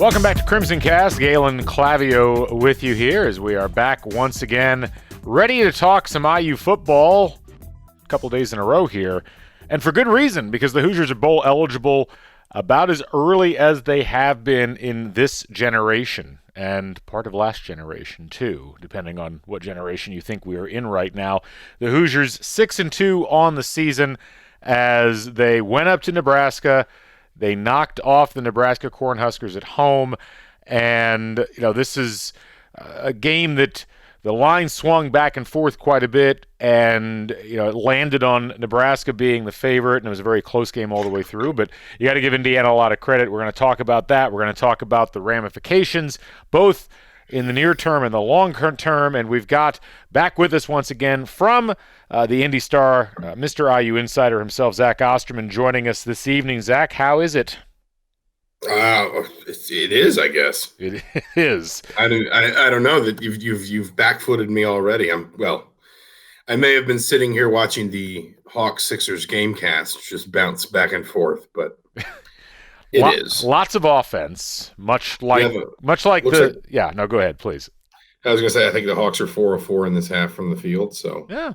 Welcome back to CrimsonCast. Galen Clavio with you here as we are back once again, ready to talk some IU football a couple days in a row here. And for good reason, because the Hoosiers are bowl eligible about as early as they have been in this generation and part of last generation too, depending on what generation you think we are in right now. The Hoosiers 6-2 on the season as they went up to Nebraska. They knocked off the Nebraska Cornhuskers at home, and this is a game that the line swung back and forth quite a bit, and it landed on Nebraska being the favorite, and it was a very close game all the way through. But you got to give Indiana a lot of credit. We're going to talk about that. We're going to talk about the ramifications, both in the near term and the long term. And we've got back with us once again from the Indy Star, Mr. IU Insider himself, Zach Osterman, joining us this evening. Zach, how is it? It is, I guess. It is. I don't know that you've backfooted me already. I may have been sitting here watching the Hawks Sixers gamecast just bounce back and forth, but it is lots of offense, much like the. Yeah, no, go ahead, please. I was going to say I think the Hawks are 4 of 4 in this half from the field. So yeah.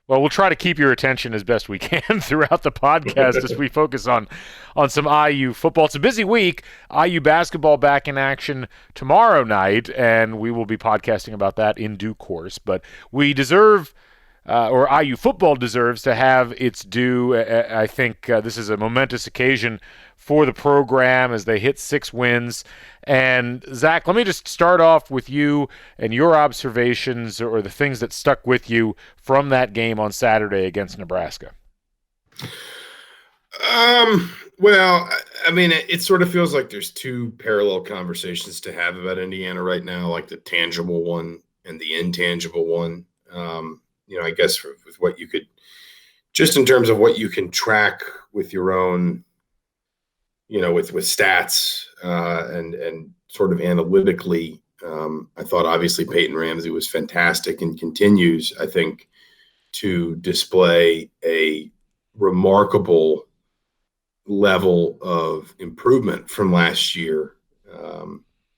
Well, we'll try to keep your attention as best we can throughout the podcast as we focus on some IU football. It's a busy week. IU basketball back in action tomorrow night, and we will be podcasting about that in due course. But we deserve, or IU football deserves, to have its due. I think this is a momentous occasion for the program as they hit 6 wins. And Zach, let me just start off with you and your observations or the things that stuck with you from that game on Saturday against Nebraska. Well, I mean, it sort of feels like there's two parallel conversations to have about Indiana right now, like the tangible one and the intangible one. I guess with what you could, just in terms of what you can track with your own, with stats and sort of analytically. I thought obviously Peyton Ramsey was fantastic and continues, I think, to display a remarkable level of improvement from last year,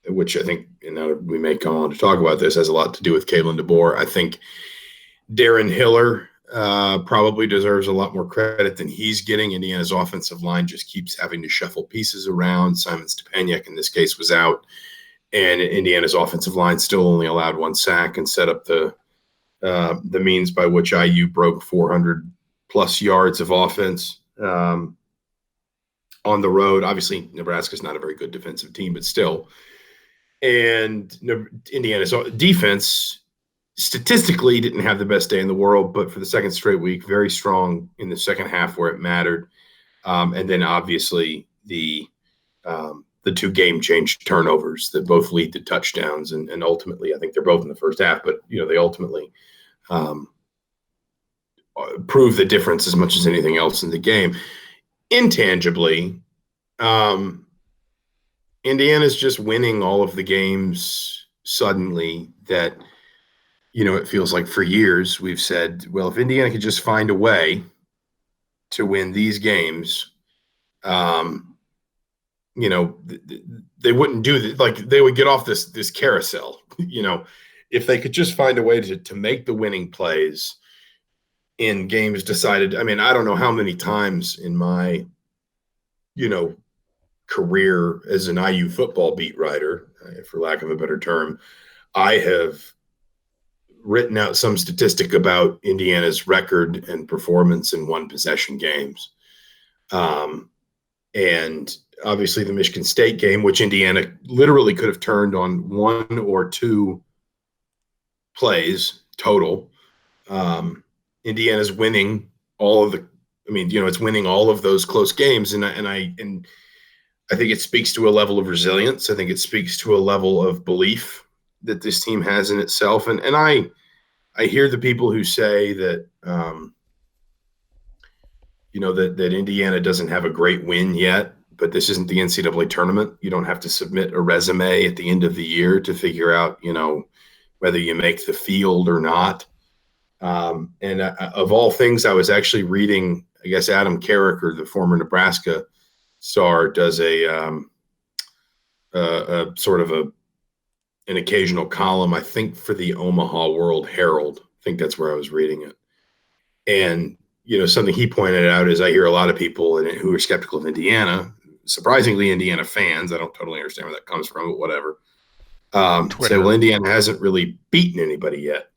which I think, we may come on to talk about this, has a lot to do with Kalen DeBoer. I think Darren Hiller probably deserves a lot more credit than he's getting. Indiana's offensive line just keeps having to shuffle pieces around. Simon Stepaniak, in this case, was out, and Indiana's offensive line still only allowed 1 sack and set up the means by which IU broke 400-plus yards of offense on the road. Obviously, Nebraska's not a very good defensive team, but still. And Indiana's defense statistically didn't have the best day in the world, but for the second straight week, very strong in the second half where it mattered. And then obviously the 2 game-changed turnovers that both lead to touchdowns. And ultimately, I think they're both in the first half, but, they ultimately prove the difference as much as anything else in the game. Intangibly, Indiana's just winning all of the games suddenly that – it feels like for years we've said, well, if Indiana could just find a way to win these games, they wouldn't do that. Like, they would get off this carousel, if they could just find a way to make the winning plays in games decided. I mean, I don't know how many times in my, career as an IU football beat writer, for lack of a better term, I have written out some statistic about Indiana's record and performance in 1-possession games. And obviously the Michigan State game, which Indiana literally could have turned on 1 or 2 plays total. Indiana's winning all of it's winning all of those close games. And I think it speaks to a level of resilience. I think it speaks to a level of belief that this team has in itself. And I hear the people who say that, that Indiana doesn't have a great win yet, but this isn't the NCAA tournament. You don't have to submit a resume at the end of the year to figure out, whether you make the field or not. And of all things, I was actually reading, I guess, Adam Carricker, the former Nebraska star, does a a sort of an occasional column, I think, for the Omaha World Herald. I think that's where I was reading it. And, something he pointed out is I hear a lot of people who are skeptical of Indiana, surprisingly Indiana fans. I don't totally understand where that comes from, but whatever. Say, well, Indiana hasn't really beaten anybody yet.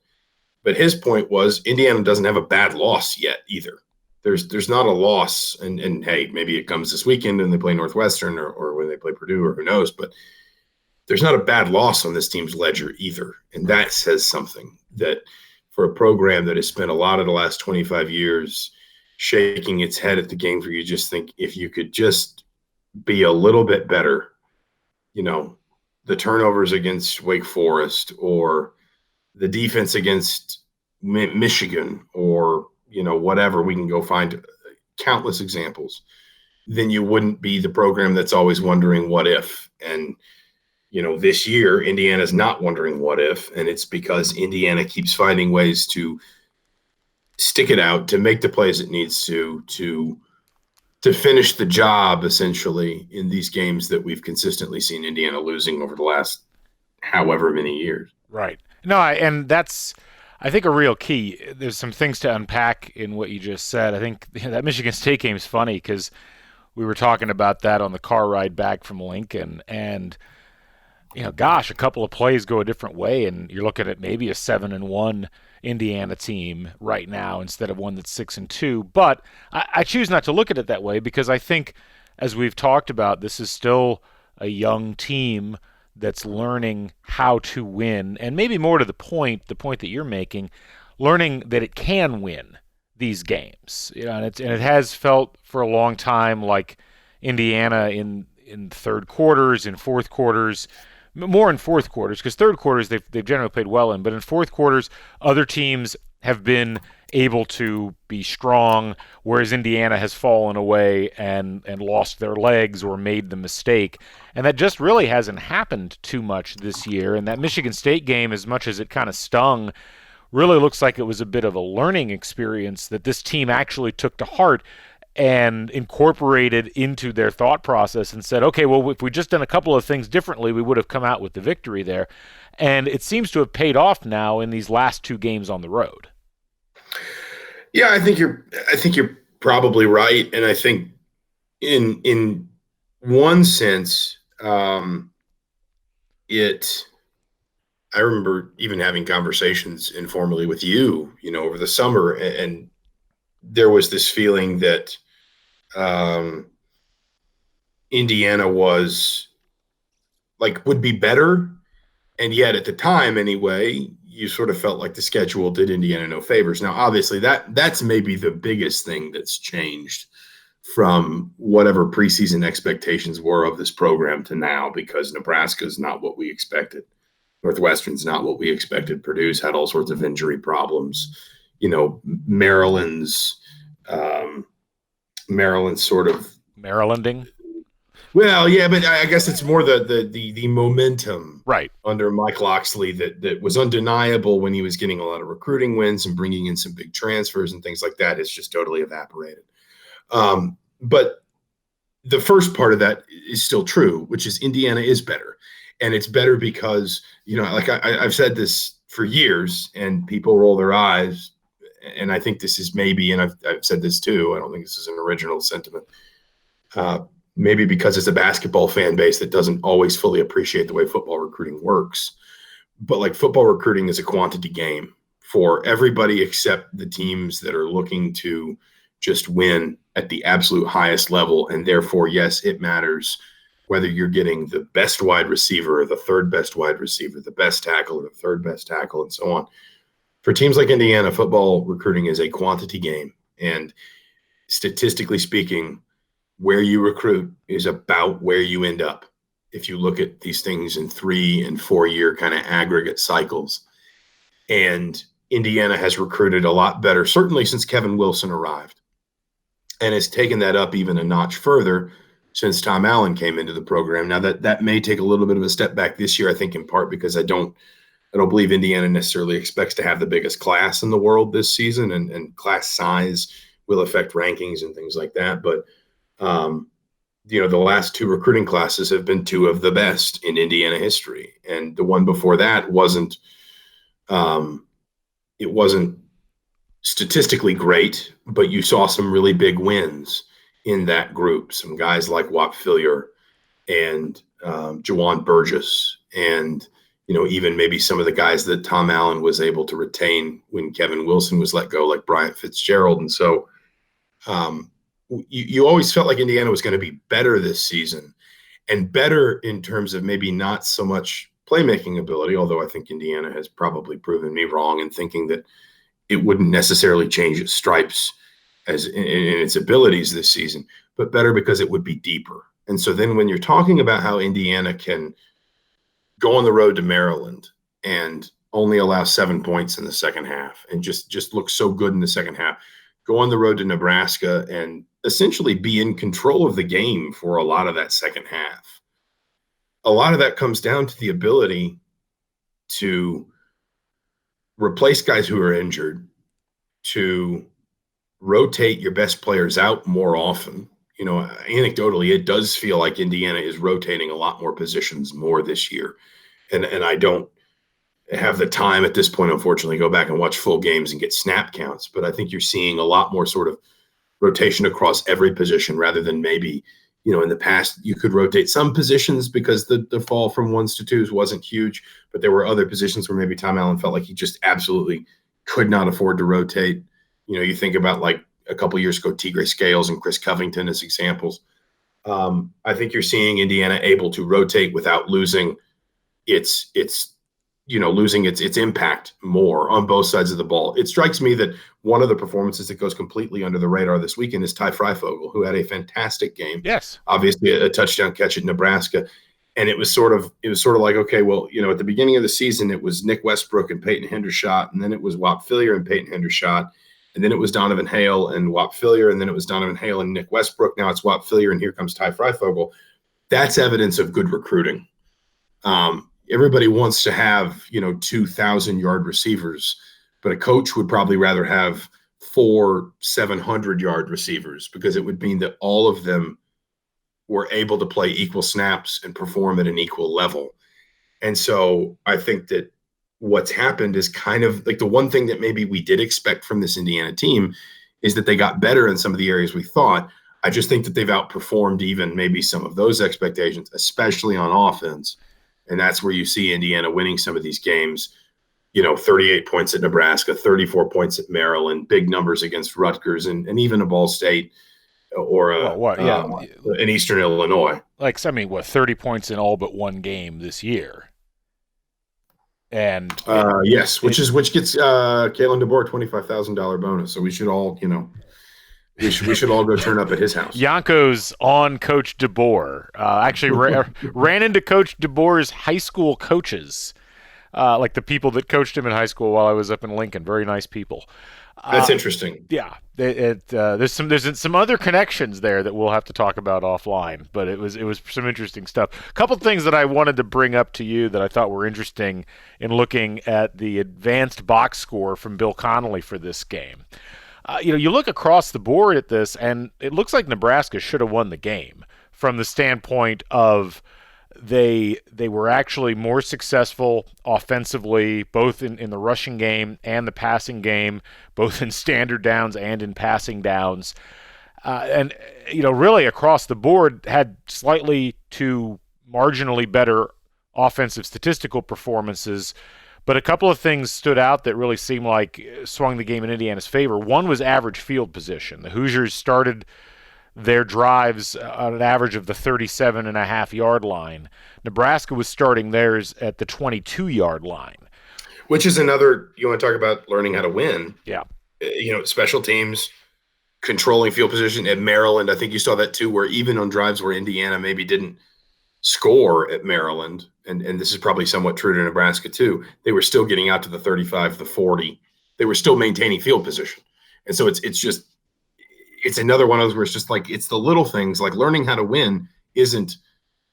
But his point was Indiana doesn't have a bad loss yet either. There's not a loss, and hey, maybe it comes this weekend and they play Northwestern or when they play Purdue or who knows, but there's not a bad loss on this team's ledger either. And that says something, that for a program that has spent a lot of the last 25 years shaking its head at the games where you just think if you could just be a little bit better, the turnovers against Wake Forest or the defense against Michigan or, whatever, we can go find countless examples, then you wouldn't be the program that's always wondering what if. And, this year, Indiana's not wondering what if, and it's because Indiana keeps finding ways to stick it out, to make the plays it needs to finish the job, essentially, in these games that we've consistently seen Indiana losing over the last however many years. Right. No, and that's, I think, a real key. There's some things to unpack in what you just said. I think that Michigan State game is funny because we were talking about that on the car ride back from Lincoln, and gosh, a couple of plays go a different way, and you're looking at maybe a 7-1 Indiana team right now instead of one that's 6-2. But I choose not to look at it that way because I think, as we've talked about, this is still a young team that's learning how to win, and maybe more to the point that you're making, learning that it can win these games. And it has felt for a long time like Indiana in third quarters, in fourth quarters, more in fourth quarters, because third quarters they've generally played well in, but in fourth quarters other teams have been able to be strong, whereas Indiana has fallen away and lost their legs or made the mistake. And that just really hasn't happened too much this year. And that Michigan State game, as much as it kind of stung, really looks like it was a bit of a learning experience that this team actually took to heart and incorporated into their thought process and said, okay, well, if we just done a couple of things differently, we would have come out with the victory there. And it seems to have paid off now in these last two games on the road. Yeah, I think you're probably right, and I think in one sense, I remember even having conversations informally with you, over the summer, and there was this feeling that Indiana would be better, and yet at the time anyway, you sort of felt like the schedule did Indiana no favors. Now, obviously, that's maybe the biggest thing that's changed from whatever preseason expectations were of this program to now, because Nebraska's not what we expected. Northwestern's not what we expected. Purdue's had all sorts of injury problems. Maryland's sort of Marylanding. Well, yeah, but I guess it's more the momentum right under Mike Locksley that was undeniable when he was getting a lot of recruiting wins and bringing in some big transfers and things like that. It's just totally evaporated. But the first part of that is still true, which is Indiana is better. And it's better because, I've said this for years and people roll their eyes. And I think this is maybe, and I've said this too, I don't think this is an original sentiment, maybe because it's a basketball fan base that doesn't always fully appreciate the way football recruiting works. But football recruiting is a quantity game for everybody except the teams that are looking to just win at the absolute highest level. And therefore, yes, it matters whether you're getting the best wide receiver or the third best wide receiver, the best tackle or the third best tackle, and so on. For teams like Indiana, football recruiting is a quantity game. And statistically speaking, where you recruit is about where you end up. If you look at these things in 3 and 4 year kind of aggregate cycles. And Indiana has recruited a lot better, certainly since Kevin Wilson arrived, and has taken that up even a notch further since Tom Allen came into the program. Now that may take a little bit of a step back this year, I think in part because I don't believe Indiana necessarily expects to have the biggest class in the world this season, and class size will affect rankings and things like that. But the last two recruiting classes have been two of the best in Indiana history. And the one before that wasn't statistically great, but you saw some really big wins in that group. Some guys like Whop Philyor and Jawan Burgess, and even maybe some of the guys that Tom Allen was able to retain when Kevin Wilson was let go, like Bryant Fitzgerald. And so you always felt like Indiana was going to be better this season, and better in terms of maybe not so much playmaking ability, although I think Indiana has probably proven me wrong in thinking that it wouldn't necessarily change its stripes as in its abilities this season, but better because it would be deeper. And so then when you're talking about how Indiana can go on the road to Maryland and only allow 7 points in the second half and just look so good in the second half, go on the road to Nebraska and essentially be in control of the game for a lot of that second half. A lot of that comes down to the ability to replace guys who are injured, to rotate your best players out more often. Anecdotally, it does feel like Indiana is rotating a lot more positions more this year. And I don't have the time at this point, unfortunately, to go back and watch full games and get snap counts. But I think you're seeing a lot more sort of rotation across every position rather than maybe, in the past you could rotate some positions because the fall from ones to twos wasn't huge. But there were other positions where maybe Tom Allen felt like he just absolutely could not afford to rotate. You think about like a couple of years ago, Tigre Scales and Chris Covington as examples. I think you're seeing Indiana able to rotate without losing its impact more on both sides of the ball. It strikes me that one of the performances that goes completely under the radar this weekend is Ty Freifogel, who had a fantastic game. Yes, obviously a touchdown catch at Nebraska. And it was sort of like, okay, well, at the beginning of the season, it was Nick Westbrook and Peyton Hendershot, and then it was Whop Philyor and Peyton Hendershot. And then it was Donovan Hale and Whop Philyor, and then it was Donovan Hale and Nick Westbrook. Now it's Whop Philyor, and here comes Ty Freifogel. That's evidence of good recruiting. Everybody wants to have, 2,000-yard receivers, but a coach would probably rather have 4 700-yard receivers because it would mean that all of them were able to play equal snaps and perform at an equal level. And so I think that what's happened is kind of like the one thing that maybe we did expect from this Indiana team is that they got better in some of the areas we thought. I just think that they've outperformed even maybe some of those expectations, especially on offense. And that's where you see Indiana winning some of these games, 38 points at Nebraska, 34 points at Maryland, big numbers against Rutgers and even a Ball State or an Eastern Illinois. 30 points in all but one game this year. And yes, which gets Kalen DeBoer $25,000 bonus. So we should all, we should all go turn up at his house. Yanko's on Coach DeBoer. Actually ran into Coach DeBoer's high school coaches, like the people that coached him in high school while I was up in Lincoln. Very nice people. That's interesting. Yeah, there's some other connections there that we'll have to talk about offline. But it was some interesting stuff. A couple things that I wanted to bring up to you that I thought were interesting in looking at the advanced box score from Bill Connolly for this game. You look across the board at this, and it looks like Nebraska should have won the game from the standpoint of they were actually more successful offensively, both in the rushing game and the passing game, both in standard downs and in passing downs. And really across the board had slightly to marginally better offensive statistical performances. But a couple of things stood out that really seemed like swung the game in Indiana's favor. One was average field position. The Hoosiers started their drives on an average of the 37.5-yard line. Nebraska was starting theirs at the 22-yard line. Which is another, you want to talk about learning how to win. Yeah. Special teams, controlling field position at Maryland. I think you saw that too, where even on drives where Indiana maybe didn't score at Maryland, and this is probably somewhat true to Nebraska too, they were still getting out to the 35, the 40. They were still maintaining field position. And so it's another one of those where it's just like, it's the little things. Like learning how to win isn't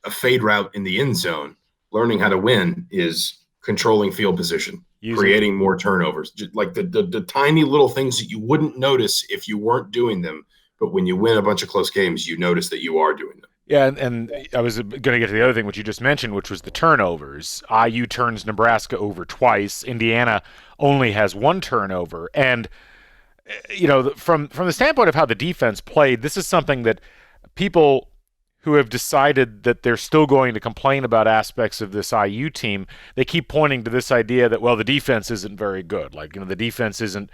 a fade route in the end zone. Learning how to win is controlling field position, creating more turnovers, just like the tiny little things that you wouldn't notice if you weren't doing them. But when you win a bunch of close games, you notice that you are doing them. Yeah, and I was going to get to the other thing which you just mentioned, which was the turnovers. IU turns Nebraska over twice. Indiana only has one turnover, and from the standpoint of how the defense played, this is something that people who have decided that they're still going to complain about aspects of this IU team, they keep pointing to this idea that, well, the defense isn't very good. Like, the defense isn't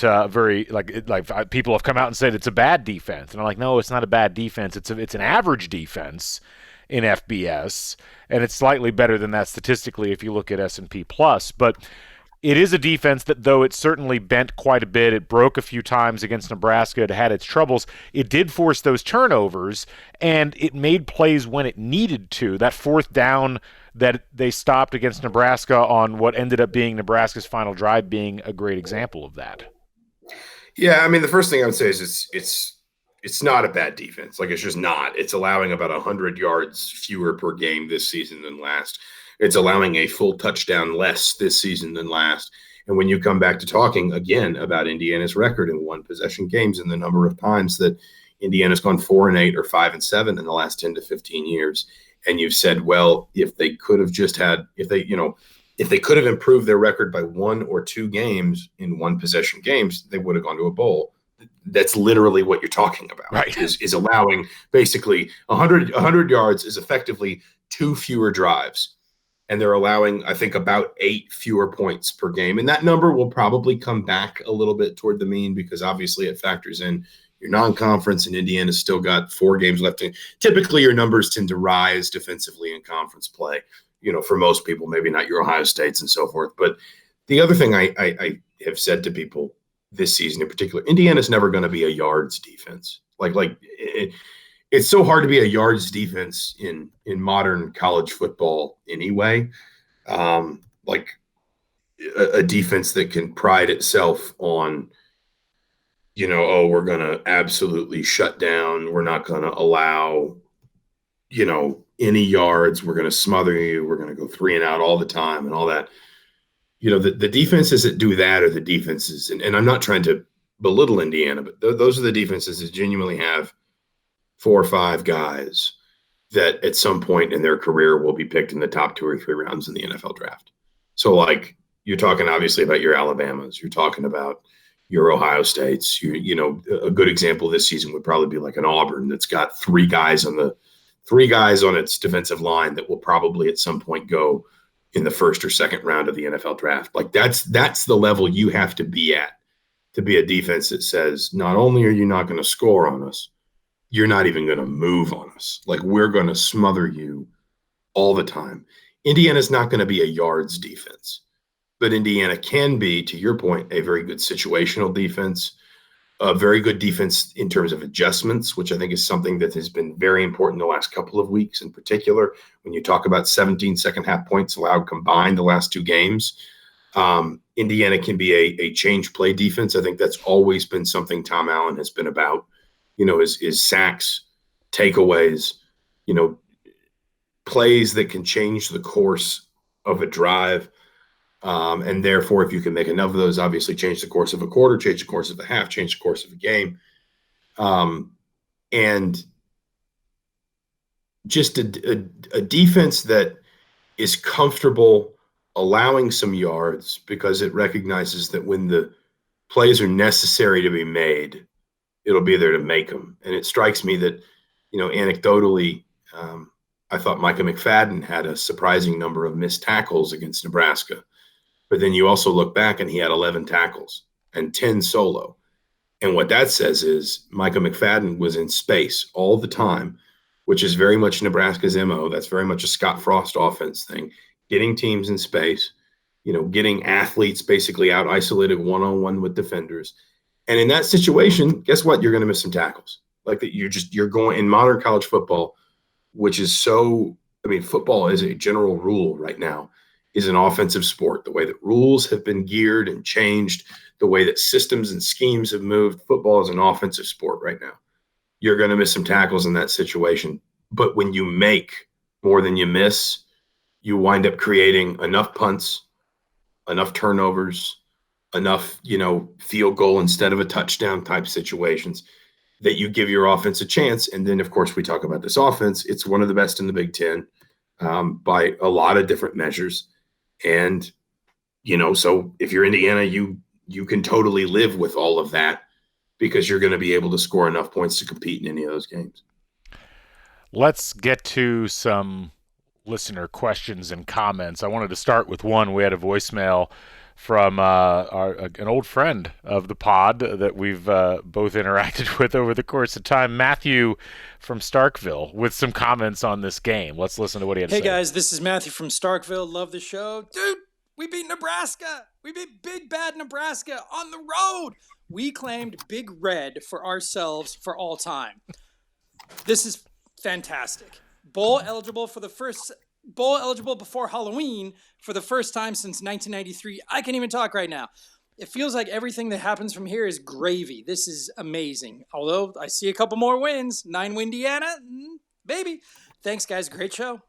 very like people have come out and said it's a bad defense, and I'm like, no, it's not a bad defense. It's an average defense in FBS, and it's slightly better than that statistically if you look at S&P plus, but it is a defense that, though it certainly bent quite a bit, it broke a few times against Nebraska, it had its troubles, it did force those turnovers, and it made plays when it needed to. That fourth down that they stopped against Nebraska on what ended up being Nebraska's final drive being a great example of that. Yeah, I mean, the first thing I would say is it's not a bad defense. Like, it's just not. It's allowing about 100 yards fewer per game this season than last. It's allowing a full touchdown less this season than last. And when you come back to talking again about Indiana's record in one possession games and the number of times that Indiana's gone 4-8 or 5-7 in the last 10 to 15 years, and you've said, well, if they could have improved their record by 1 or 2 games in one possession games, they would have gone to a bowl. That's literally what you're talking about, right? Is allowing basically 100 yards is effectively 2 fewer drives. And they're allowing, I think, about 8 fewer points per game. And that number will probably come back a little bit toward the mean because obviously it factors in your non-conference, and Indiana's still got 4 games left. Typically, your numbers tend to rise defensively in conference play, for most people, maybe not your Ohio States and so forth. But the other thing I have said to people this season in particular, Indiana's never going to be a yards defense. It's so hard to be a yards defense in modern college football anyway. Like a defense that can pride itself on, we're going to absolutely shut down. We're not going to allow, any yards. We're going to smother you. We're going to go 3 and out all the time and all that. The defenses that do that are the defenses. And I'm not trying to belittle Indiana, but those are the defenses that genuinely have 4 or 5 guys that at some point in their career will be picked in the top 2 or 3 rounds in the NFL draft. So, like, you're talking obviously about your Alabamas, you're talking about your Ohio States. A good example this season would probably be like an Auburn that's got 3 guys on its defensive line that will probably at some point go in the first or second round of the NFL draft. Like, that's the level you have to be at to be a defense that says, not only are you not going to score on us, you're not even going to move on us. Like, we're going to smother you all the time. Indiana's not going to be a yards defense, but Indiana can be, to your point, a very good situational defense, a very good defense in terms of adjustments, which I think is something that has been very important the last couple of weeks in particular. When you talk about 17 second half points allowed combined the last 2 games, Indiana can be a change play defense. I think that's always been something Tom Allen has been about. Is sacks, takeaways, plays that can change the course of a drive. And therefore, if you can make enough of those, obviously change the course of a quarter, change the course of a half, change the course of a game. And just a defense that is comfortable allowing some yards because it recognizes that when the plays are necessary to be made, it'll be there to make them. And it strikes me that, anecdotally, I thought Micah McFadden had a surprising number of missed tackles against Nebraska. But then you also look back and he had 11 tackles and 10 solo. And what that says is Micah McFadden was in space all the time, which is very much Nebraska's MO. That's very much a Scott Frost offense thing, getting teams in space, getting athletes basically out isolated one-on-one with defenders. And in that situation, guess what? You're going to miss some tackles. Like that, you're going in modern college football, which is football as a general rule right now is an offensive sport. The way that rules have been geared and changed, the way that systems and schemes have moved, football is an offensive sport right now. You're going to miss some tackles in that situation. But when you make more than you miss, you wind up creating enough punts, enough turnovers, enough, field goal instead of a touchdown type situations that you give your offense a chance. And then, of course, we talk about this offense. It's one of the best in the Big Ten by a lot of different measures. And, so if you're Indiana, you can totally live with all of that because you're going to be able to score enough points to compete in any of those games. Let's get to some listener questions and comments. I wanted to start with one. We had a voicemail from an old friend of the pod that we've both interacted with over the course of time, Matthew from Starkville, with some comments on this game. Let's listen to what he had to say. Hey guys, this is Matthew from Starkville. Love the show. Dude, we beat Nebraska. We beat big bad Nebraska on the road. We claimed Big Red for ourselves for all time. This is fantastic. Bowl eligible before Halloween for the first time since 1993. I can't even talk right now. It feels like everything that happens from here is gravy. This is amazing. Although I see a couple more wins. 9 Indiana, baby. Thanks, guys. Great show.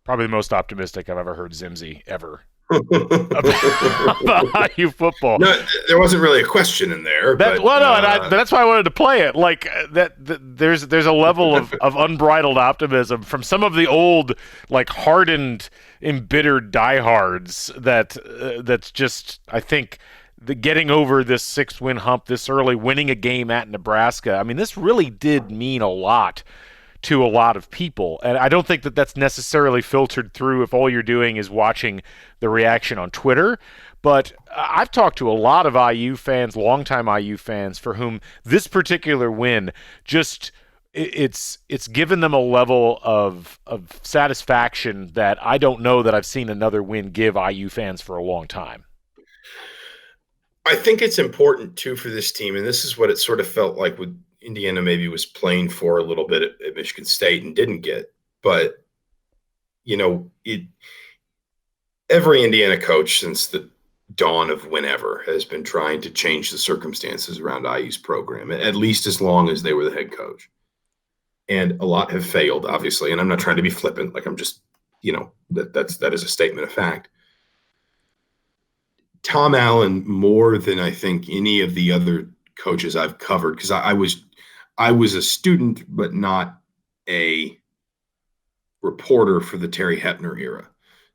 Probably the most optimistic I've ever heard Zimsy ever about IU football. No, there wasn't really a question in there. That's why I wanted to play it. Like there's a level of unbridled optimism from some of the old, like hardened, embittered diehards that's just, I think, the getting over this 6-win hump this early, winning a game at Nebraska. I mean, this really did mean a lot to a lot of people. And I don't think that that's necessarily filtered through if all you're doing is watching the reaction on Twitter. But I've talked to a lot of IU fans, longtime IU fans, for whom this particular win just it's given them a level of satisfaction that I don't know that I've seen another win give IU fans for a long time. I think it's important too for this team, and this is what it sort of felt like with Indiana maybe was playing for a little bit at Michigan State and didn't get. But, every Indiana coach since the dawn of whenever has been trying to change the circumstances around IU's program, at least as long as they were the head coach. And a lot have failed, obviously. And I'm not trying to be flippant. Like I'm just, that is a statement of fact. Tom Allen, more than I think any of the other coaches I've covered, because I was a student, but not a reporter for the Terry Hepner era.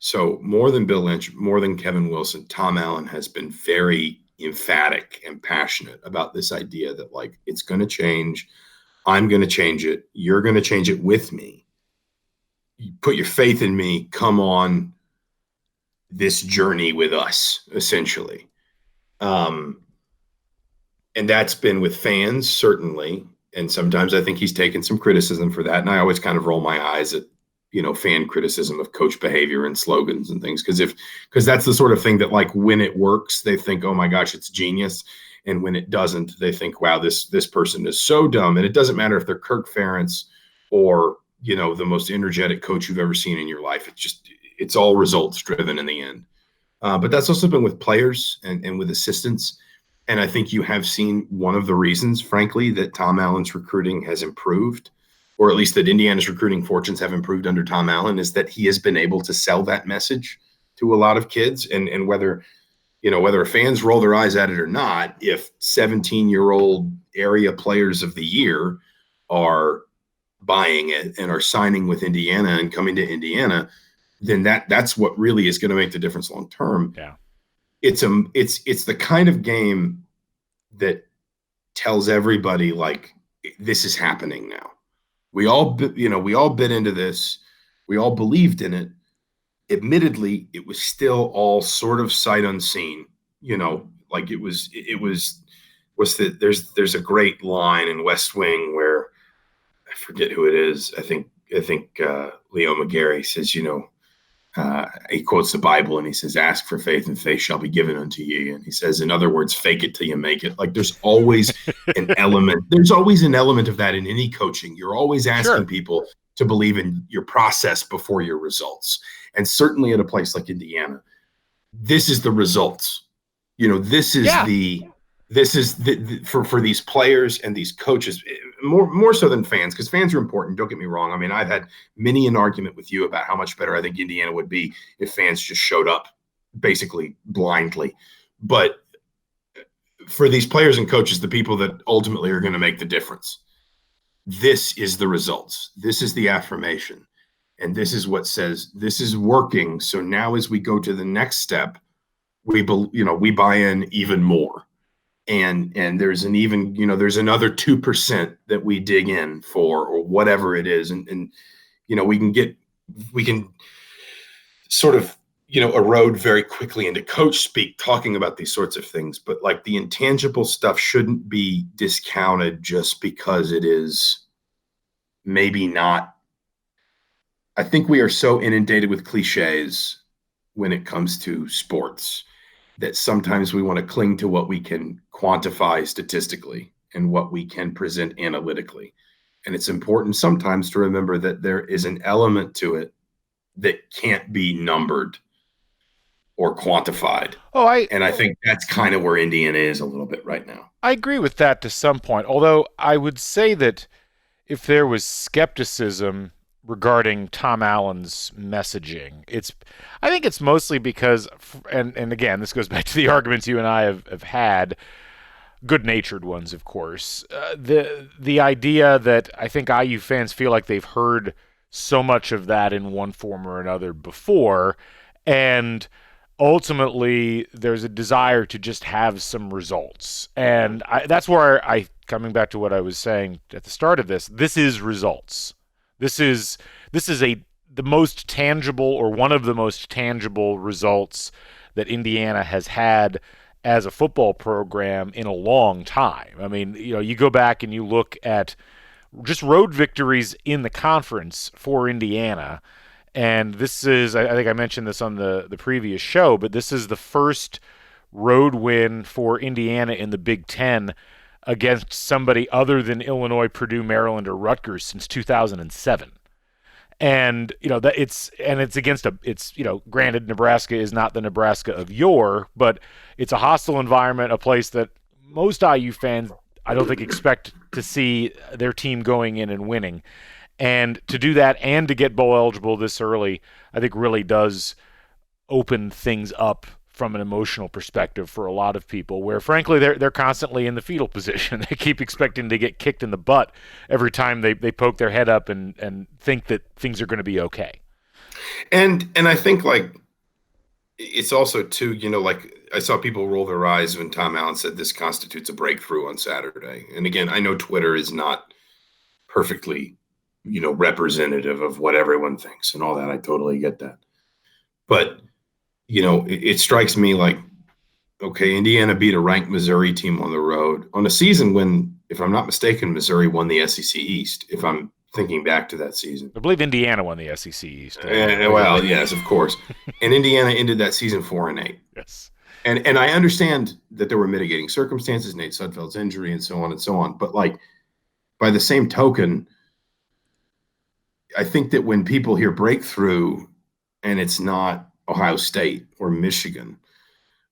So more than Bill Lynch, more than Kevin Wilson, Tom Allen has been very emphatic and passionate about this idea that, like, it's going to change. I'm going to change it. You're going to change it with me. You put your faith in me. Come on this journey with us, essentially. And that's been with fans, certainly. And sometimes I think he's taken some criticism for that. And I always kind of roll my eyes at, fan criticism of coach behavior and slogans and things. Because that's the sort of thing that, like, when it works, they think, oh my gosh, it's genius. And when it doesn't, they think, wow, this person is so dumb. And it doesn't matter if they're Kirk Ferentz or, the most energetic coach you've ever seen in your life. It's all results driven in the end. But that's also been with players and with assistants. And I think you have seen one of the reasons, frankly, that Tom Allen's recruiting has improved, or at least that Indiana's recruiting fortunes have improved under Tom Allen, is that he has been able to sell that message to a lot of kids. And whether fans roll their eyes at it or not, if 17-year-old area players of the year are buying it and are signing with Indiana and coming to Indiana, then that's what really is going to make the difference long term. Yeah. It's the kind of game that tells everybody, like, this is happening now. We all bit into this. We all believed in it. Admittedly, it was still all sort of sight unseen, like there's a great line in West Wing where I forget who it is. I think Leo McGarry says, he quotes the Bible and he says, ask for faith and faith shall be given unto you. And he says, in other words, fake it till you make it. Like there's always an element of that in any coaching. You're always asking people to believe in your process before your results. And certainly at a place like Indiana, this is the results. This is for these players and these coaches, more so than fans, because fans are important. Don't get me wrong. I mean, I've had many an argument with you about how much better I think Indiana would be if fans just showed up basically blindly. But for these players and coaches, the people that ultimately are going to make the difference. This is the results. This is the affirmation. And this is what says this is working. So now as we go to the next step, we buy in even more. And there's there's another 2% that we dig in for, or whatever it is. And we can sort of, erode very quickly into coach speak talking about these sorts of things. But like the intangible stuff shouldn't be discounted just because it is maybe not. I think we are so inundated with cliches when it comes to sports that sometimes we want to cling to what we can quantify statistically and what we can present analytically. And it's important sometimes to remember that there is an element to it that can't be numbered or quantified. And I think that's kind of where Indiana is a little bit right now. I agree with that to some point, although I would say that if there was skepticism regarding Tom Allen's messaging, I think it's mostly because, and again, this goes back to the arguments you and I have had, good-natured ones, of course. The idea that I think IU fans feel like they've heard so much of that in one form or another before, and ultimately there's a desire to just have some results. And that's where coming back to what I was saying at the start of this is results. This is the most tangible, or one of the most tangible results that Indiana has had as a football program in a long time. I mean, you go back and you look at just road victories in the conference for Indiana, and this is, I think I mentioned this on the previous show, but this is the first road win for Indiana in the Big Ten against somebody other than Illinois, Purdue, Maryland, or Rutgers since 2007. And it's against granted, Nebraska is not the Nebraska of yore, but it's a hostile environment, a place that most IU fans, I don't think, expect to see their team going in and winning. And to do that and to get bowl eligible this early, I think really does open things up from an emotional perspective for a lot of people, where frankly they're constantly in the fetal position. They keep expecting to get kicked in the butt every time they poke their head up and think that things are going to be okay. And I think like it's also too, like I saw people roll their eyes when Tom Allen said this constitutes a breakthrough on Saturday. And again, I know Twitter is not perfectly, representative of what everyone thinks and all that. I totally get that. But it strikes me like, okay, Indiana beat a ranked Missouri team on the road on a season when, if I'm not mistaken, Missouri won the SEC East, if I'm thinking back to that season. I believe Indiana won the SEC East. Well, yes, of course. And Indiana ended that season 4-8. Yes. And I understand that there were mitigating circumstances, Nate Sudfeld's injury and so on and so on. But like, by the same token, I think that when people hear breakthrough and it's not Ohio State or Michigan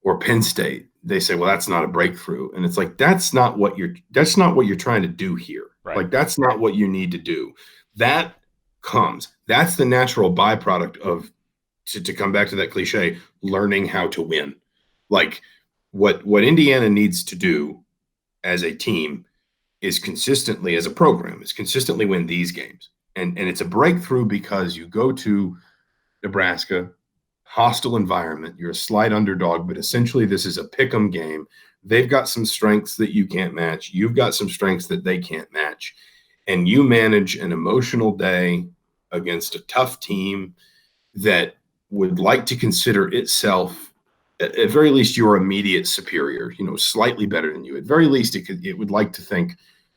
or Penn State, they say, well, that's not a breakthrough. And it's like, that's not what you're trying to do here. Right. Like, that's not what you need to do. That's the natural byproduct of, to come back to that cliche, learning how to win. Like what Indiana needs to do as a team is consistently, as a program, is consistently win these games. And it's a breakthrough because you go to Nebraska, hostile environment. You're a slight underdog, but essentially this is a pick'em game. They've got some strengths that you can't match. You've got some strengths that they can't match. And you manage an emotional day against a tough team that would like to consider itself, at very least, your immediate superior, slightly better than you. At very least, it would like to think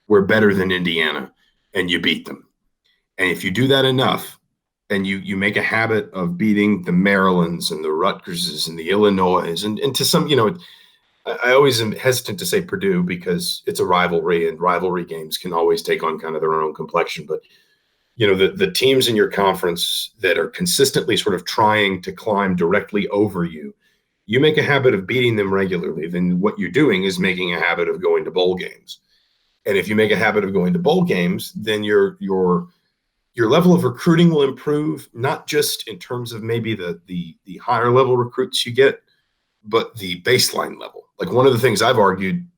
we're better than Indiana, and you beat them. And if you do that enough, and you make a habit of beating the Marylands and the Rutgerses and the Illinois, and to some, I always am hesitant to say Purdue because it's a rivalry, and rivalry games can always take on kind of their own complexion. But, the teams in your conference that are consistently sort of trying to climb directly over you, you make a habit of beating them regularly, then what you're doing is making a habit of going to bowl games. And if you make a habit of going to bowl games, then your level of recruiting will improve, not just in terms of maybe the higher level recruits you get, but the baseline level. Like one of the things I've argued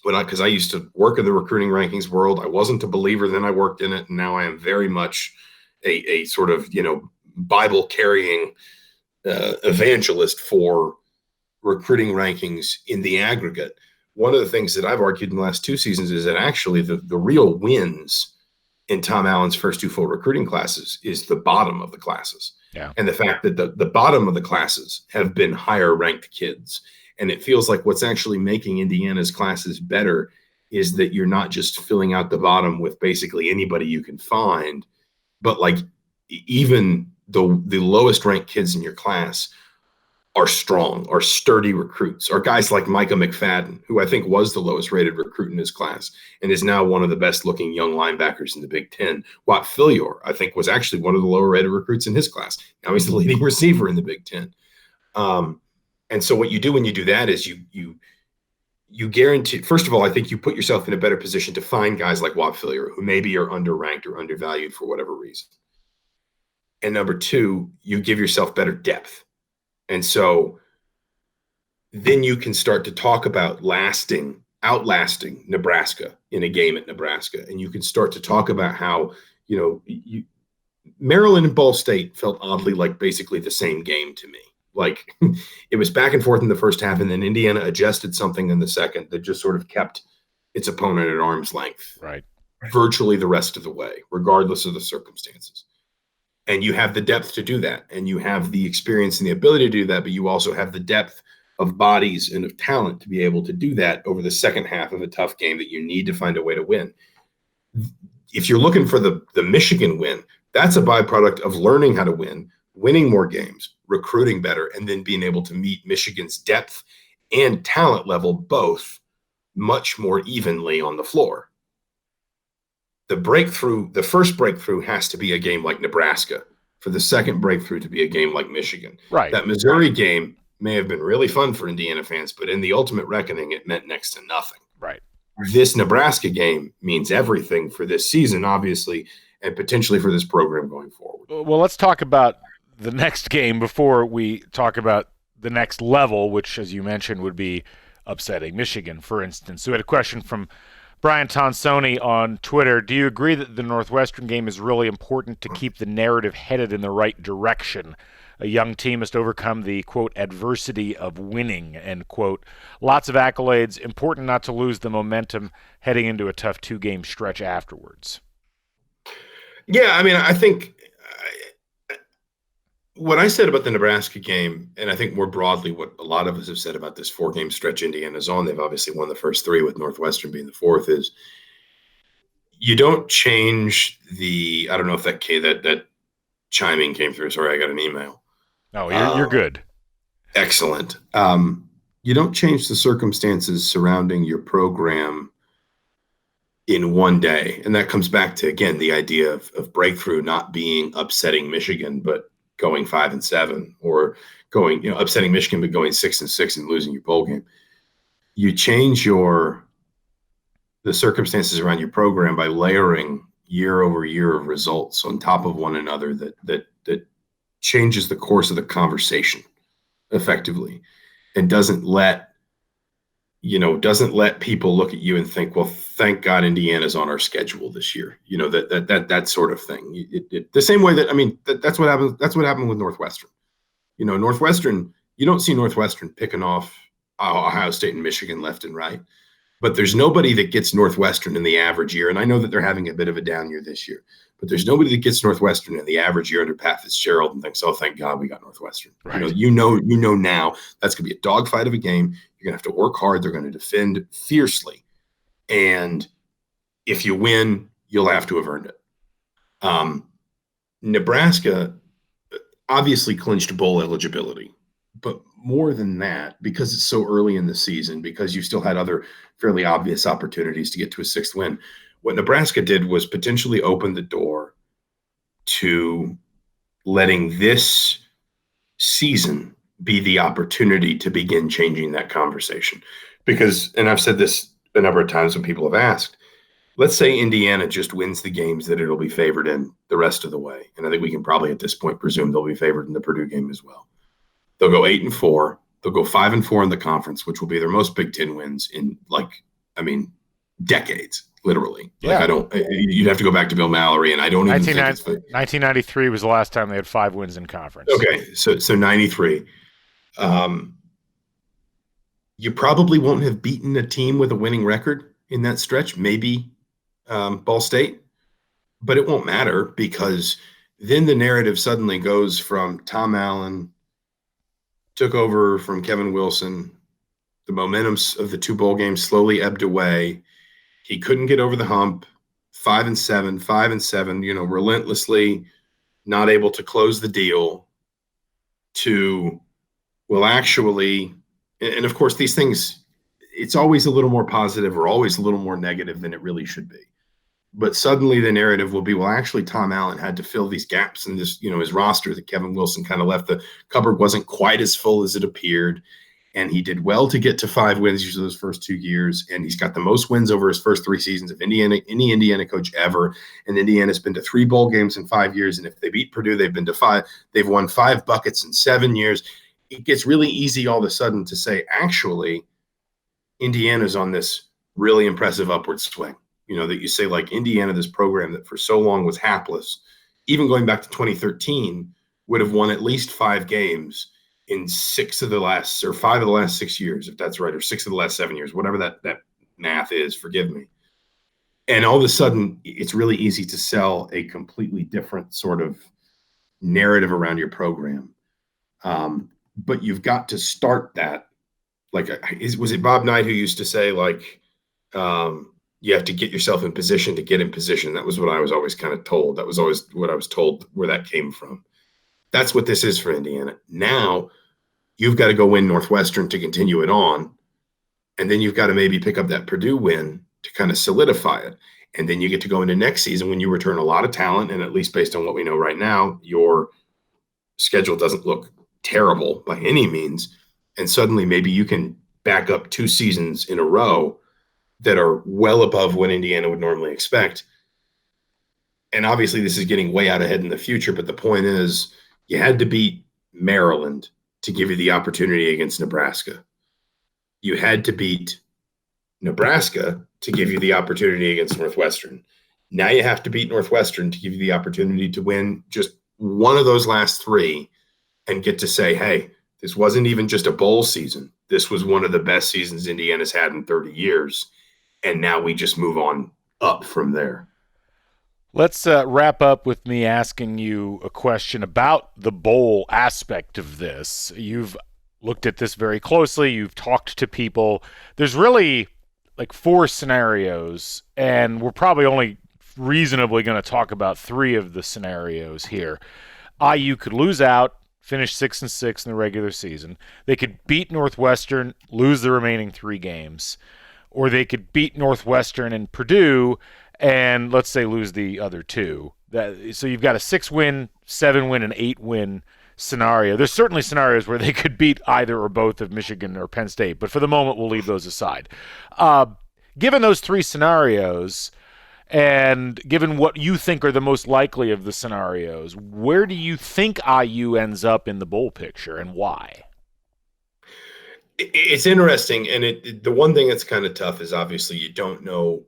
because I used to work in the recruiting rankings world. I wasn't a believer, then I worked in it, and now I am very much a sort of, Bible carrying evangelist for recruiting rankings in the aggregate. One of the things that I've argued in the last 2 seasons is that actually the real wins in Tom Allen's first 2 full recruiting classes is the bottom of the classes. Yeah. And the fact that the bottom of the classes have been higher ranked kids. And it feels like what's actually making Indiana's classes better is that you're not just filling out the bottom with basically anybody you can find, but like even the lowest ranked kids in your class are strong, are sturdy recruits, are guys like Micah McFadden, who I think was the lowest rated recruit in his class and is now one of the best looking young linebackers in the Big Ten. Watt Fillior, I think, was actually one of the lower rated recruits in his class. Now he's the leading receiver in the Big Ten. And so what you do when you do that is you guarantee, first of all, I think you put yourself in a better position to find guys like Watt Fillior who maybe are underranked or undervalued for whatever reason. And number 2, you give yourself better depth. And so then you can start to talk about outlasting Nebraska in a game at Nebraska. And you can start to talk about how, Maryland and Ball State felt oddly like basically the same game to me. Like it was back and forth in the first half, and then Indiana adjusted something in the second that just sort of kept its opponent at arm's length. Right. Virtually the rest of the way, regardless of the circumstances. And you have the depth to do that, and you have the experience and the ability to do that, but you also have the depth of bodies and of talent to be able to do that over the second half of a tough game that you need to find a way to win. If you're looking for the Michigan win, that's a byproduct of learning how to win, winning more games, recruiting better, and then being able to meet Michigan's depth and talent level both much more evenly on the floor. The first breakthrough has to be a game like Nebraska for the second breakthrough to be a game like Michigan. Right. That Missouri game may have been really fun for Indiana fans, but in the ultimate reckoning, it meant next to nothing. Right. This Nebraska game means everything for this season, obviously, and potentially for this program going forward. Well, let's talk about the next game before we talk about the next level, which, as you mentioned, would be upsetting Michigan, for instance. So we had a question from Brian Tonsoni on Twitter. Do you agree that the Northwestern game is really important to keep the narrative headed in the right direction? A young team must overcome the, quote, adversity of winning, end quote. Lots of accolades. Important not to lose the momentum heading into a tough 2-game stretch afterwards. Yeah, I mean, I think what I said about the Nebraska game, and I think more broadly what a lot of us have said about this 4-game stretch Indiana's on, they've obviously won the first 3 with Northwestern being the 4th, is you don't change the – I don't know if that chiming came through. Sorry, I got an email. No, you're good. Excellent. You don't change the circumstances surrounding your program in one day. And that comes back to, again, the idea of breakthrough not being upsetting Michigan, but going 5-7, or going, upsetting Michigan, but going 6-6 and losing your bowl game. You change the circumstances around your program by layering year over year of results on top of one another that changes the course of the conversation effectively, and doesn't let people look at you and think, well, thank God Indiana's on our schedule this year. That sort of thing. The same way that's what happened. That's what happened with Northwestern. Northwestern, you don't see Northwestern picking off Ohio State and Michigan left and right, but there's nobody that gets Northwestern in the average year. And I know that they're having a bit of a down year this year, but there's nobody that gets Northwestern in the average year under Pat Fitzgerald and thinks, oh, thank God we got Northwestern. Right. You know now that's going to be a dogfight of a game. You're going to have to work hard. They're going to defend fiercely. And if you win, you'll have to have earned it. Nebraska obviously clinched bowl eligibility, but more than that, because it's so early in the season, because you still had other fairly obvious opportunities to get to a 6th win, what Nebraska did was potentially open the door to letting this season be the opportunity to begin changing that conversation. Because, and I've said this a number of times when people have asked, let's say Indiana just wins the games that it'll be favored in the rest of the way. And I think we can probably at this point presume they'll be favored in the Purdue game as well. They'll go 8-4. They'll go 5-4 in the conference, which will be their most Big Ten wins in like I mean, decades, literally. Yeah. You'd have to go back to Bill Mallory, and I don't even think it's 1993 was the last time they had 5 wins in conference. Okay, so 93. You probably won't have beaten a team with a winning record in that stretch, maybe Ball State, but it won't matter because then the narrative suddenly goes from Tom Allen, took over from Kevin Wilson. The momentum of the 2 bowl games slowly ebbed away. He couldn't get over the hump. 5-7, 5-7, relentlessly not able to close the deal to, well, actually, and of course these things, it's always a little more positive or always a little more negative than it really should be. But suddenly the narrative will be, well, actually Tom Allen had to fill these gaps in this, his roster that Kevin Wilson kind of left. The cupboard wasn't quite as full as it appeared. And he did well to get to 5 wins usually those first 2 years. And he's got the most wins over his first 3 seasons of any Indiana coach ever. And Indiana's been to 3 bowl games in 5 years. And if they beat Purdue, they've been to 5. They've won 5 buckets in 7 years. It gets really easy all of a sudden to say, actually, Indiana's on this really impressive upward swing. That you say, like, Indiana, this program that for so long was hapless, even going back to 2013, would have won at least 5 games in 5 of the last 6 years, if that's right, or 6 of the last 7 years, whatever that math is, forgive me. And all of a sudden, it's really easy to sell a completely different sort of narrative around your program. But you've got to start that. Like, was it Bob Knight who used to say, like, you have to get yourself in position to get in position? That was what I was always kind of told. That was always what I was told where that came from. That's what this is for Indiana. Now you've got to go win Northwestern to continue it on. And then you've got to maybe pick up that Purdue win to kind of solidify it. And then you get to go into next season when you return a lot of talent. And at least based on what we know right now, your schedule doesn't look terrible by any means. And suddenly maybe you can back up 2 seasons in a row that are well above what Indiana would normally expect. And obviously this is getting way out ahead in the future, but the point is you had to beat Maryland to give you the opportunity against Nebraska. You had to beat Nebraska to give you the opportunity against Northwestern. Now you have to beat Northwestern to give you the opportunity to win just one of those last 3 and get to say, hey, this wasn't even just a bowl season. This was one of the best seasons Indiana's had in 30 years. And now we just move on up from there. Let's wrap up with me asking you a question about the bowl aspect of this. You've looked at this very closely. You've talked to people. There's really like 4 scenarios, and we're probably only reasonably going to talk about 3 of the scenarios here. IU could lose out, finish 6-6 in the regular season. They could beat Northwestern, lose the remaining 3 games. Or they could beat Northwestern and Purdue and, let's say, lose the other 2. So you've got a 6-win, 7-win, and 8-win scenario. There's certainly scenarios where they could beat either or both of Michigan or Penn State, but for the moment, we'll leave those aside. Given those 3 scenarios, and given what you think are the most likely of the scenarios, where do you think IU ends up in the bowl picture and why? It's interesting, and the one thing that's kind of tough is obviously you don't know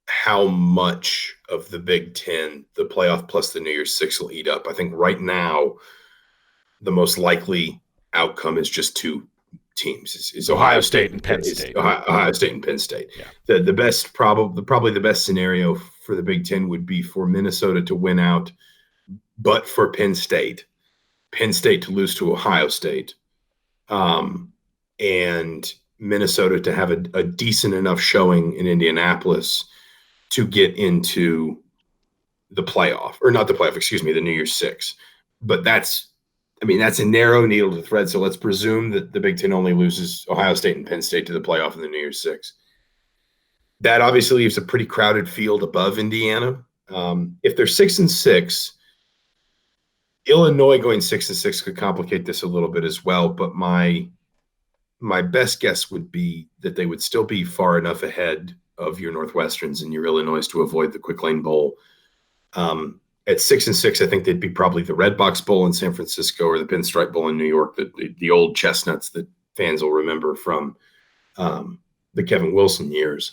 how much of the Big Ten the playoff plus the New Year's Six will eat up. I think right now the most likely outcome is just 2 teams. Is Ohio State and Penn State. Ohio State and Penn State. Yeah. The best probably the best scenario for the Big Ten would be for Minnesota to win out, but for Penn State to lose to Ohio State. And Minnesota to have a decent enough showing in Indianapolis to get into the playoff, or not the playoff, excuse me, the New Year's Six. But that's a narrow needle to thread. So let's presume that the Big Ten only loses Ohio State and Penn State to the playoff in the New Year's Six. That obviously leaves a pretty crowded field above Indiana. If they're 6-6, Illinois going 6-6 could complicate this a little bit as well. But my best guess would be that they would still be far enough ahead of your Northwesterns and your Illinois to avoid the Quick Lane Bowl. At 6-6, I think they'd be probably the Red Box Bowl in San Francisco or the Pinstripe Bowl in New York, the old chestnuts that fans will remember from the Kevin Wilson years.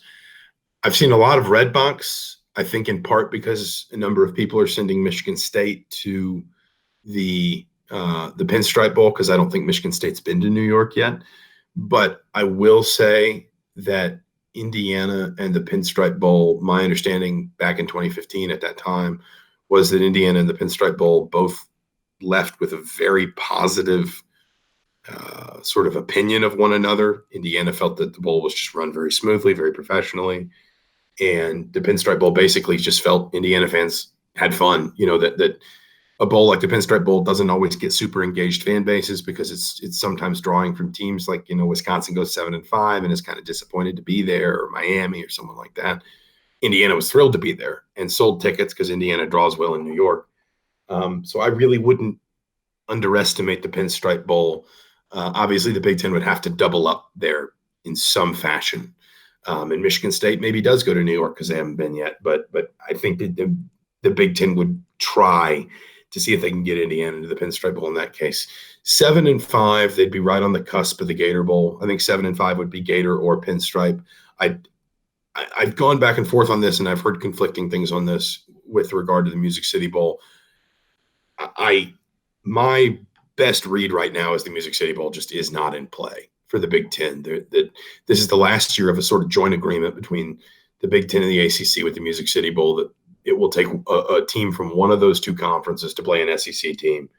I've seen a lot of red box, I think in part because a number of people are sending Michigan State to the Pinstripe Bowl, because I don't think Michigan State's been to New York yet. But I will say that Indiana and the Pinstripe Bowl, my understanding back in 2015 at that time was that Indiana and the Pinstripe Bowl both left with a very positive sort of opinion of one another. Indiana felt that the bowl was just run very smoothly, very professionally. And the Pinstripe Bowl basically just felt Indiana fans had fun. That a bowl like the Pinstripe Bowl doesn't always get super engaged fan bases because it's sometimes drawing from teams like, Wisconsin goes 7-5 and is kind of disappointed to be there, or Miami or someone like that. Indiana was thrilled to be there and sold tickets because Indiana draws well in New York. So I really wouldn't underestimate the Pinstripe Bowl. Obviously, the Big Ten would have to double up there in some fashion. And Michigan State maybe does go to New York because they haven't been yet. But I think that the Big Ten would try to see if they can get Indiana into the Pinstripe Bowl in that case. 7-5, they'd be right on the cusp of the Gator Bowl. I think 7-5 would be Gator or Pinstripe. I've gone back and forth on this, and I've heard conflicting things on this with regard to the Music City Bowl. My best read right now is the Music City Bowl just is not in play for the Big Ten. This is the last year of a sort of joint agreement between the Big Ten and the ACC with the Music City Bowl that it will take a team from one of those two conferences to play an SEC team.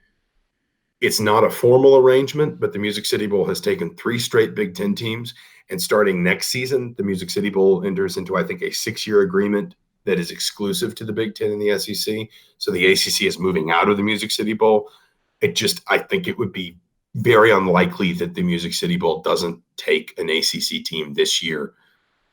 It's not a formal arrangement, but the Music City Bowl has taken 3 straight Big Ten teams. And starting next season, the Music City Bowl enters into, I think, a 6-year agreement that is exclusive to the Big Ten and the SEC. So the ACC is moving out of the Music City Bowl. I think it would be very unlikely that the Music City Bowl doesn't take an ACC team this year.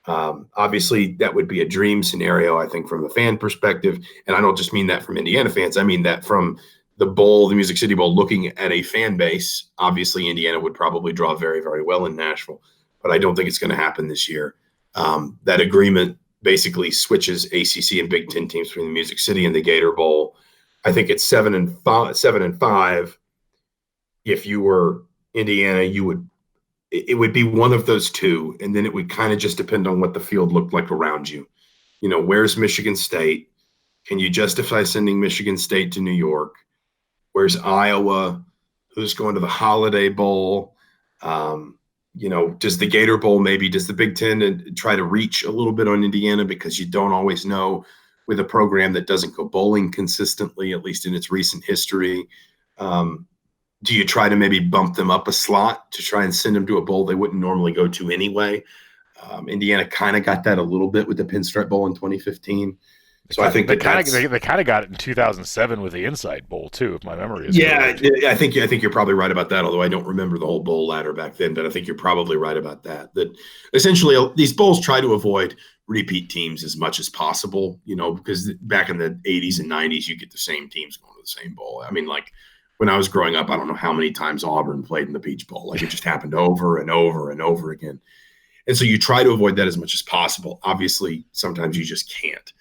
Obviously, that would be a dream scenario, I think, from the fan perspective. And I don't just mean that from Indiana fans. I mean that from the bowl, the Music City Bowl, looking at a fan base. Obviously, Indiana would probably draw very, very well in Nashville. But I don't think it's going to happen this year. That agreement basically switches ACC and Big Ten teams between the Music City and the Gator Bowl. I think it's 7-5. If you were Indiana, it would be one of those two, and then it would kind of just depend on what the field looked like around you. Where's Michigan State? Can you justify sending Michigan State to New York? Where's Iowa? Who's going to the Holiday Bowl? Does the Gator Bowl does the Big Ten try to reach a little bit on Indiana because you don't always know with a program that doesn't go bowling consistently, at least in its recent history. Do you try to maybe bump them up a slot to try and send them to a bowl they wouldn't normally go to anyway? Indiana kind of got that a little bit with the Pinstripe Bowl in 2015. So I think they kind of got it in 2007 with the Inside Bowl too, if my memory is correct. I think you're probably right about that. Although I don't remember the whole bowl ladder back then, but I think you're probably right about that. That essentially these bowls try to avoid repeat teams as much as possible. Because back in the 80s and 90s, you get the same teams going to the same bowl. I mean, like when I was growing up, I don't know how many times Auburn played in the Peach Bowl. Like it just happened over and over and over again. And so you try to avoid that as much as possible. Obviously, sometimes you just can't.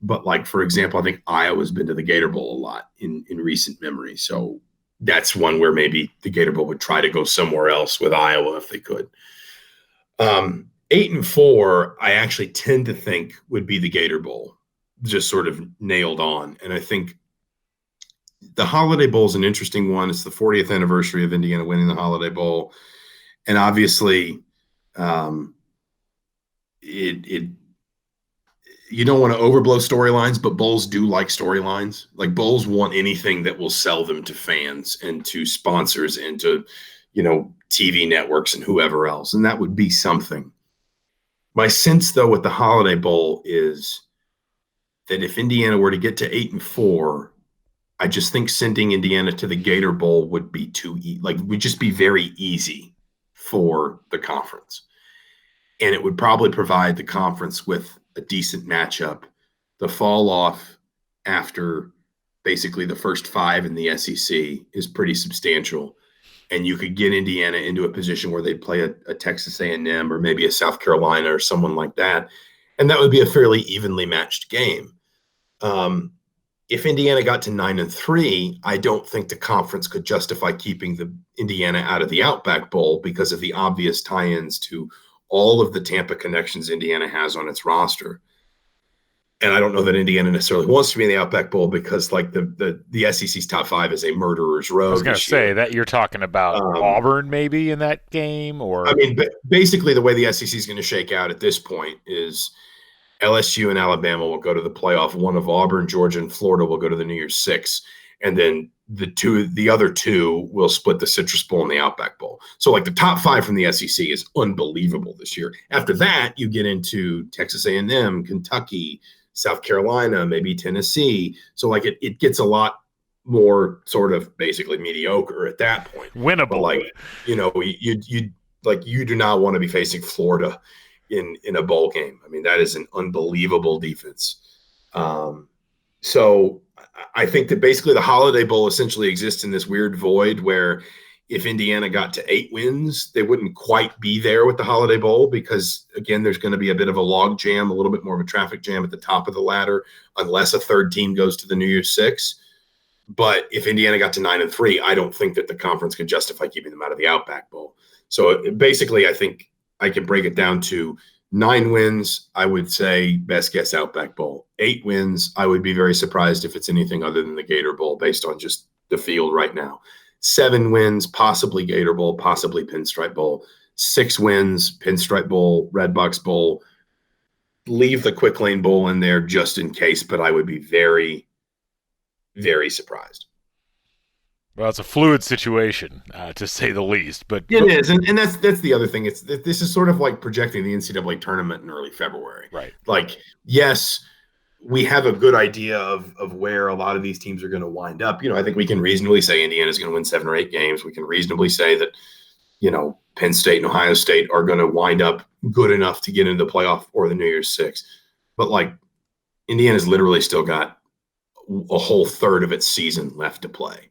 But like, for example, I think Iowa's been to the Gator Bowl a lot in recent memory. So that's one where maybe the Gator Bowl would try to go somewhere else with Iowa if they could. 8-4, I actually tend to think would be the Gator Bowl, just sort of nailed on. And I think the Holiday Bowl is an interesting one. It's the 40th anniversary of Indiana winning the Holiday Bowl. And obviously, you don't want to overblow storylines, but bowls do like storylines. Like bowls want anything that will sell them to fans and to sponsors and to, TV networks and whoever else. And that would be something. My sense, though, with the Holiday Bowl is that if Indiana were to get to 8-4, I just think sending Indiana to the Gator Bowl would be would just be very easy for the conference. And it would probably provide the conference with a decent matchup. The fall off after basically the first 5 in the SEC is pretty substantial. And you could get Indiana into a position where they'd play a Texas A&M or maybe a South Carolina or someone like that. And that would be a fairly evenly matched game. If Indiana got to 9-3, I don't think the conference could justify keeping the Indiana out of the Outback Bowl because of the obvious tie-ins to all of the Tampa connections Indiana has on its roster. And I don't know that Indiana necessarily wants to be in the Outback Bowl because like the SEC's top 5 is a murderer's row. I was going to say that you're talking about Auburn maybe in that game, or I mean, basically the way the SEC is going to shake out at this point is LSU and Alabama will go to the playoff. One of Auburn, Georgia, and Florida will go to the New Year's Six, and then the other two will split the Citrus Bowl and the Outback Bowl. So like the top 5 from the SEC is unbelievable this year. After that, you get into Texas A&M, Kentucky, South Carolina, maybe Tennessee. So like it gets a lot more sort of basically mediocre at that point. Winnable. But like, you do not want to be facing Florida in a bowl game. I mean, that is an unbelievable defense. So I think that basically the Holiday Bowl essentially exists in this weird void where if Indiana got to 8 wins, they wouldn't quite be there with the Holiday Bowl because, again, there's going to be a bit of a log jam, a little bit more of a traffic jam at the top of the ladder, unless a third team goes to the New Year's Six. But if Indiana got to 9-3, I don't think that the conference could justify keeping them out of the Outback Bowl. So basically, I think I can break it down to 9 wins, I would say best guess Outback Bowl. 8 wins, I would be very surprised if it's anything other than the Gator Bowl based on just the field right now. 7 wins, possibly Gator Bowl, possibly Pinstripe Bowl. 6 wins, Pinstripe Bowl, Redbox Bowl. Leave the Quick Lane Bowl in there just in case, but I would be very, very surprised. Well, it's a fluid situation, to say the least. But it is, and that's the other thing. This is sort of like projecting the NCAA tournament in early February. Right. Like, yes, we have a good idea of where a lot of these teams are going to wind up. I think we can reasonably say Indiana's going to win 7 or 8 games. We can reasonably say that, Penn State and Ohio State are going to wind up good enough to get into the playoff or the New Year's Six. But like, Indiana's literally still got a whole third of its season left to play.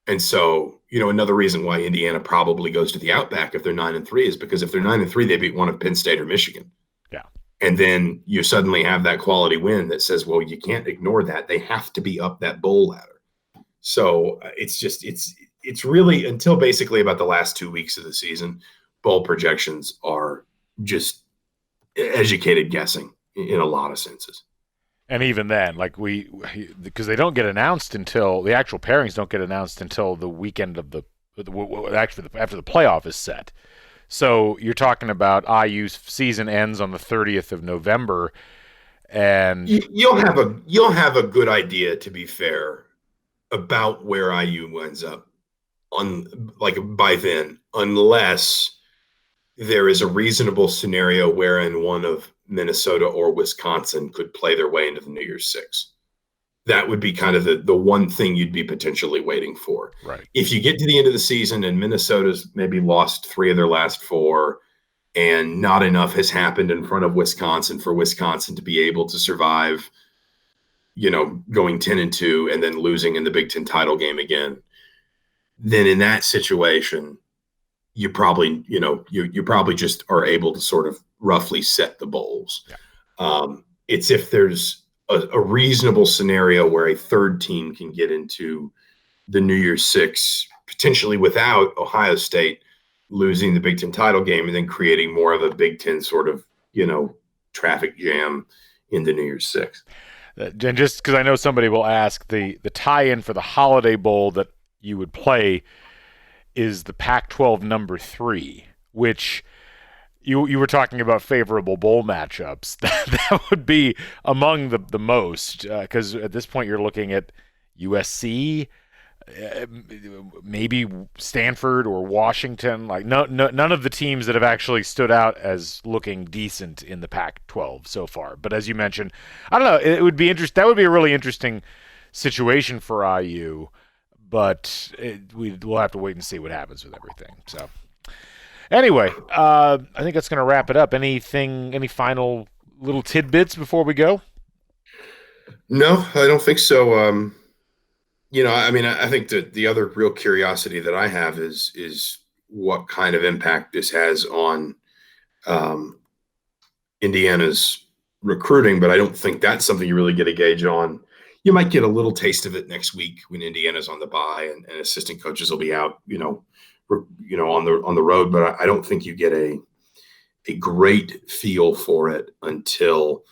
And so, another reason why Indiana probably goes to the Outback if they're 9-3 is because if they're 9-3, they beat one of Penn State or Michigan. Yeah. And then you suddenly have that quality win that says, well, you can't ignore that. They have to be up that bowl ladder. So it's really until basically about the last 2 weeks of the season, bowl projections are just educated guessing in a lot of senses. And even then, because they don't get announced until the actual pairings don't get announced until the weekend of after the playoff is set. So you're talking about IU's season ends on the 30th of November, and you'll have a good idea, to be fair, about where IU ends up by then, unless there is a reasonable scenario wherein one of Minnesota or Wisconsin could play their way into the New Year's Six. That would be kind of the one thing you'd be potentially waiting for. Right. If you get to the end of the season and Minnesota's maybe lost 3 of their last 4 and not enough has happened in front of Wisconsin for Wisconsin to be able to survive, going 10-2 and then losing in the Big Ten title game again, then in that situation, you probably, you probably just are able to sort of roughly set the bowls. Yeah. It's if there's a reasonable scenario where a third team can get into the New Year's Six, potentially without Ohio State losing the Big Ten title game and then creating more of a Big Ten sort of, traffic jam in the New Year's Six. And just because I know somebody will ask, the tie-in for the Holiday Bowl that you would play is the Pac-12 number 3, which you were talking about favorable bowl matchups. That would be among the most, because at this point you're looking at USC, maybe Stanford or Washington. Like none of the teams that have actually stood out as looking decent in the Pac-12 so far. But as you mentioned, I don't know. It would be that would be a really interesting situation for IU. But we'll have to wait and see what happens with everything. So, anyway, I think that's going to wrap it up. Any final little tidbits before we go? No, I don't think so. I think that the other real curiosity that I have is what kind of impact this has on Indiana's recruiting. But I don't think that's something you really get a gauge on. You might get a little taste of it next week when Indiana's on the bye and assistant coaches will be out, on the road. But I don't think you get a great feel for it until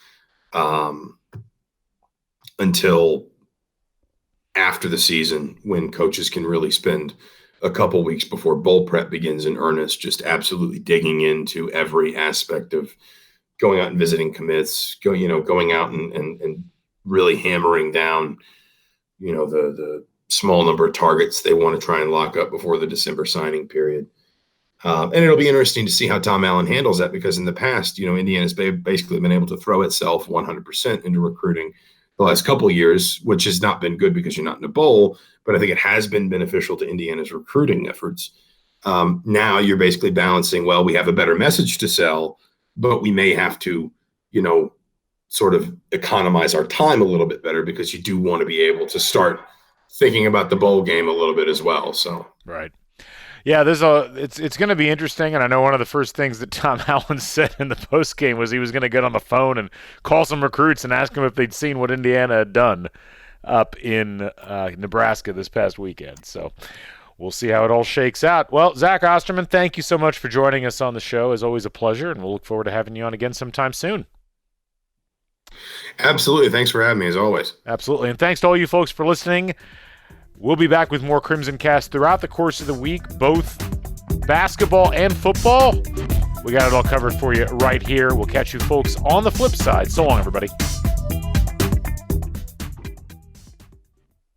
after the season, when coaches can really spend a couple weeks before bowl prep begins in earnest, just absolutely digging into every aspect of going out and visiting commits, going out and really hammering down, the small number of targets they want to try and lock up before the December signing period. And it'll be interesting to see how Tom Allen handles that, because in the past, Indiana's basically been able to throw itself 100% into recruiting the last couple of years, which has not been good because you're not in a bowl, but I think it has been beneficial to Indiana's recruiting efforts. Now you're basically balancing, well, we have a better message to sell, but we may have to, sort of economize our time a little bit better, because you do want to be able to start thinking about the bowl game a little bit as well. So, right. Yeah, it's going to be interesting, and I know one of the first things that Tom Allen said in the postgame was he was going to get on the phone and call some recruits and ask them if they'd seen what Indiana had done up in Nebraska this past weekend. So we'll see how it all shakes out. Well, Zach Osterman, thank you so much for joining us on the show. It's always a pleasure, and we'll look forward to having you on again sometime soon. Absolutely. Thanks for having me, as always. Absolutely. And thanks to all you folks for listening. We'll be back with more CrimsonCast throughout the course of the week, both basketball and football. We got it all covered for you right here. We'll catch you folks on the flip side. So long, everybody.